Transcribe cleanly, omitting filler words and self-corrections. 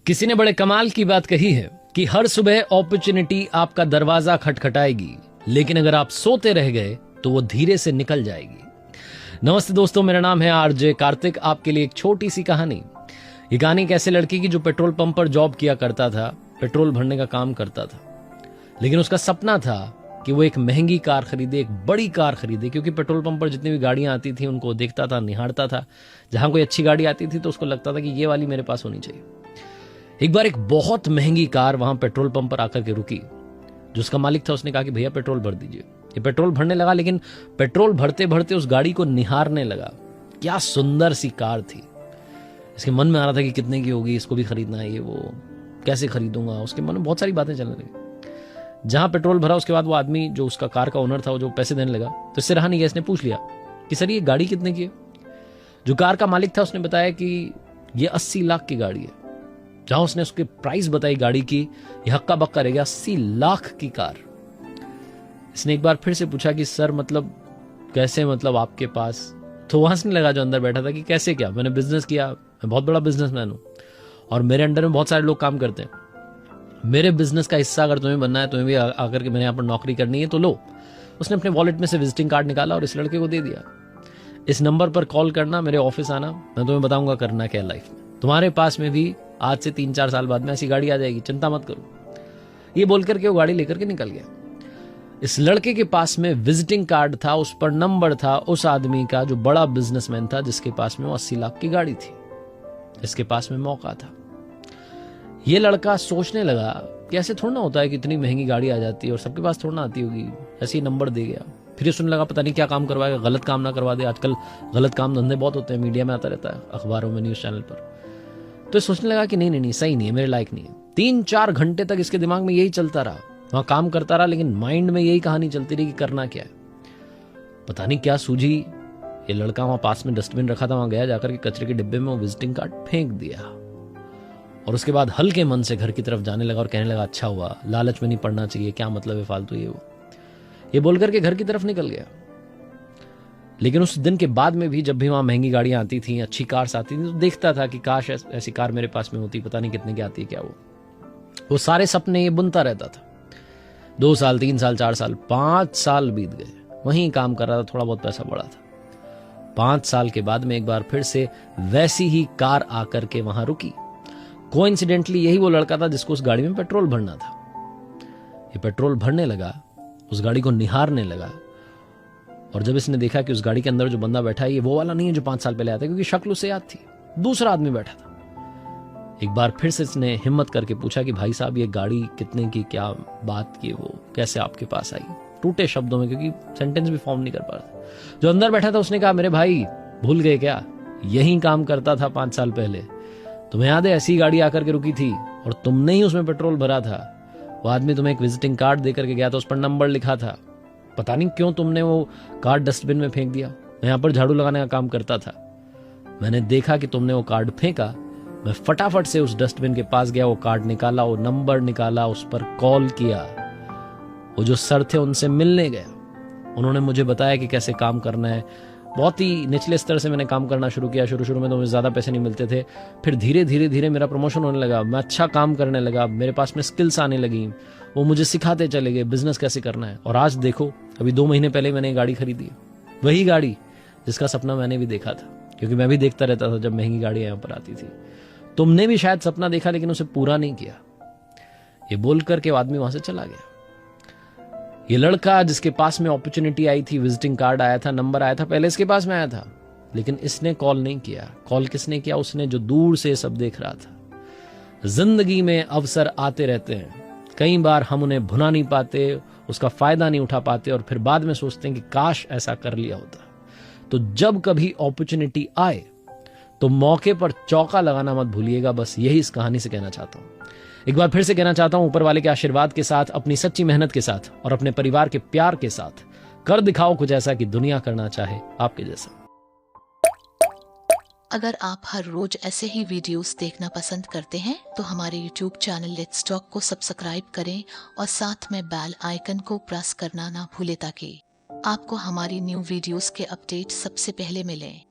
किसी ने बड़े कमाल की बात कही है कि हर सुबह अपॉर्चुनिटी आपका दरवाजा खटखटाएगी, लेकिन अगर आप सोते रह गए तो वो धीरे से निकल जाएगी। नमस्ते दोस्तों, मेरा नाम है आरजे कार्तिक। आपके लिए एक छोटी सी कहानी। ये कहानी एक ऐसे लड़के की जो पेट्रोल पंप पर जॉब किया करता था, पेट्रोल भरने का काम करता था, लेकिन उसका सपना था कि वो एक महंगी कार खरीदे, एक बड़ी कार खरीदे, क्योंकि पेट्रोल पंप पर जितनी भी गाड़ियां आती थी उनको देखता था, निहारता था। जहां कोई अच्छी गाड़ी आती थी तो उसको लगता था कि ये वाली मेरे पास होनी चाहिए। एक बार एक बहुत महंगी कार वहां पेट्रोल पंप पर आकर के रुकी। जो उसका मालिक था उसने कहा कि भैया पेट्रोल भर दीजिए। ये पेट्रोल भरने लगा, लेकिन पेट्रोल भरते भरते उस गाड़ी को निहारने लगा। क्या सुंदर सी कार थी। इसके मन में आ रहा था कि कितने की होगी, इसको भी खरीदना है, ये वो कैसे खरीदूंगा। उसके मन में बहुत सारी बातें चलने लगी। जहां पेट्रोल भरा उसके बाद वो आदमी जो उसका कार का ओनर था, वो जो पैसे देने लगा, तो इससे रहा नहीं गया, इसने पूछ लिया कि सर ये गाड़ी कितने की है। जो कार का मालिक था उसने बताया कि ये 80 लाख की गाड़ी है। जहां उसने उसकी प्राइस बताई गाड़ी की, ये हक्का बक्का रह गया, 80 लाख की कार। इसने एक बार फिर से पूछा कि सर मतलब कैसे, मतलब आपके पास। तो वहां से लगा जो अंदर बैठा था कि कैसे क्या, मैंने बिजनेस किया, मैं बहुत बड़ा बिजनेसमैन हूं और मेरे अंडर में बहुत सारे लोग काम करते हैं। मेरे बिजनेस का हिस्सा अगर तुम्हें बनना है, तुम्हें भी आकर के मैंने यहाँ पर नौकरी करनी है तो लो। उसने अपने वॉलेट में से विजिटिंग कार्ड निकाला और इस लड़के को दे दिया। इस नंबर पर कॉल करना, मेरे ऑफिस आना, मैं तुम्हें बताऊंगा करना क्या लाइफ में। तुम्हारे पास में भी आज से 3-4 साल बाद में ऐसी गाड़ी आ जाएगी, चिंता मत करो। ये बोलकर के वो गाड़ी लेकर के निकल गया। इस लड़के के पास में विजिटिंग कार्ड था, उस पर नंबर था उस आदमी का जो बड़ा बिजनेसमैन था, जिसके पास में वो 80 लाख की गाड़ी थी। इसके पास में मौका था। ये लड़का सोचने लगा कि ऐसे थोड़ा ना होता है कि इतनी महंगी गाड़ी आ जाती है और सबके पास थोड़ा ना आती होगी। ऐसे ही नंबर दे गया। फिर ये सुनने लगा पता नहीं क्या काम करवाएगा, गलत काम ना करवा दे। आजकल गलत काम धंधे बहुत होते हैं, मीडिया में आता रहता है, अखबारों में, न्यूज चैनल पर। तो सोचने लगा कि नहीं, सही नहीं है, मेरे लायक नहीं है। 3-4 घंटे तक इसके दिमाग में यही चलता रहा। वहां काम करता रहा, लेकिन माइंड में यही कहानी चलती रही कि करना क्या है। पता नहीं क्या सूझी। ये लड़का वहां पास में डस्टबिन रखा था, वहां गया, जाकर के कचरे के डिब्बे में वो विजिटिंग कार्ड फेंक दिया। और उसके बाद हल्के मन से घर की तरफ जाने लगा और कहने लगा अच्छा हुआ, लालच में नहीं पड़ना चाहिए, क्या मतलब है फालतू ये वो। ये बोलकर के घर की तरफ निकल गया। लेकिन उस दिन के बाद में भी जब भी वहां महंगी गाड़ियां आती थी, अच्छी कार्स आती थी, तो देखता था कि काश ऐसी कार मेरे पास में होती, पता नहीं कितने की आती है क्या वो सारे सपने ये बुनता रहता था। 2 साल, 3 साल, 4 साल, 5 साल बीत गए। वहीं काम कर रहा था, थोड़ा बहुत पैसा बढ़ा था। 5 साल के बाद में एक बार फिर से वैसी ही कार आकर के वहां रुकी। कोइंसिडेंटली यही वो लड़का था जिसको उस गाड़ी में पेट्रोल भरना था। ये पेट्रोल भरने लगा, उस गाड़ी को निहारने लगा। और जब इसने देखा कि उस गाड़ी के अंदर जो बंदा बैठा है ये वो वाला नहीं है जो 5 साल पहले आया था, क्योंकि शक्ल उसे याद थी, दूसरा आदमी बैठा था। एक बार फिर से इसने हिम्मत करके पूछा कि भाई साहब ये गाड़ी कितने की, क्या बात की, वो कैसे आपके पास आई। टूटे शब्दों में, क्योंकि सेंटेंस भी फॉर्म नहीं कर पा रहा। जो अंदर बैठा था उसने कहा मेरे भाई भूल गए क्या, यही काम करता था 5 साल पहले। तुम्हें याद है ऐसी गाड़ी आकर के रुकी थी और तुमने ही उसमें पेट्रोल भरा था। वो आदमी तुम्हें एक विजिटिंग कार्ड देकर के गया था, उस पर नंबर लिखा था। पता नहीं क्यों तुमने वो कार्ड डस्टबिन में फेंक दिया। मैं यहाँ पर झाड़ू लगाने का काम करता था, मैंने देखा कि तुमने वो कार्ड फेंका। मैं फटाफट से उस डस्टबिन के पास गया, वो कार्ड निकाला, वो नंबर निकाला, उस पर कॉल किया। वो जो सर थे उनसे मिलने गया। उन्होंने मुझे बताया कि कैसे काम करना है। बहुत ही निचले स्तर से मैंने काम करना शुरू किया। शुरू में तो मुझे ज़्यादा पैसे नहीं मिलते थे। फिर धीरे धीरे मेरा प्रमोशन होने लगा, मैं अच्छा काम करने लगा, मेरे पास में स्किल्स आने लगी। वो मुझे सिखाते चले गए बिजनेस कैसे करना है। और आज देखो, अभी 2 महीने पहले मैंने गाड़ी खरीदी, वही गाड़ी जिसका सपना मैंने भी देखा था, क्योंकि मैं भी देखता रहता था जब महंगी गाड़ियां यहाँ पर आती थी। तुमने भी शायद सपना देखा लेकिन उसे पूरा नहीं किया। ये बोलकर के आदमी वहां से चला गया। ये लड़का जिसके पास में अपॉर्चुनिटी आई थी, विजिटिंग कार्ड आया था, नंबर आया था, पहले इसके पास में आया था, लेकिन इसने कॉल नहीं किया। कॉल किसने किया? उसने जो दूर से सब देख रहा था। जिंदगी में अवसर आते रहते हैं, कई बार हम उन्हें भुना नहीं पाते, उसका फायदा नहीं उठा पाते और फिर बाद में सोचते हैं कि काश ऐसा कर लिया होता। तो जब कभी अपॉर्चुनिटी आए तो मौके पर चौका लगाना मत भूलिएगा। बस यही इस कहानी से कहना चाहता हूं। एक बार फिर से कहना चाहता हूं, ऊपर वाले के आशीर्वाद के साथ, अपनी सच्ची मेहनत के साथ और अपने परिवार के प्यार के साथ कर दिखाओ कुछ ऐसा कि दुनिया करना चाहे आपके जैसा। अगर आप हर रोज ऐसे ही वीडियोस देखना पसंद करते हैं तो हमारे YouTube चैनल लेट्स टॉक को सब्सक्राइब करें और साथ में बेल आइकन को प्रेस करना ना भूलें, ताकि आपको हमारी न्यू वीडियोस के अपडेट सबसे पहले मिलें।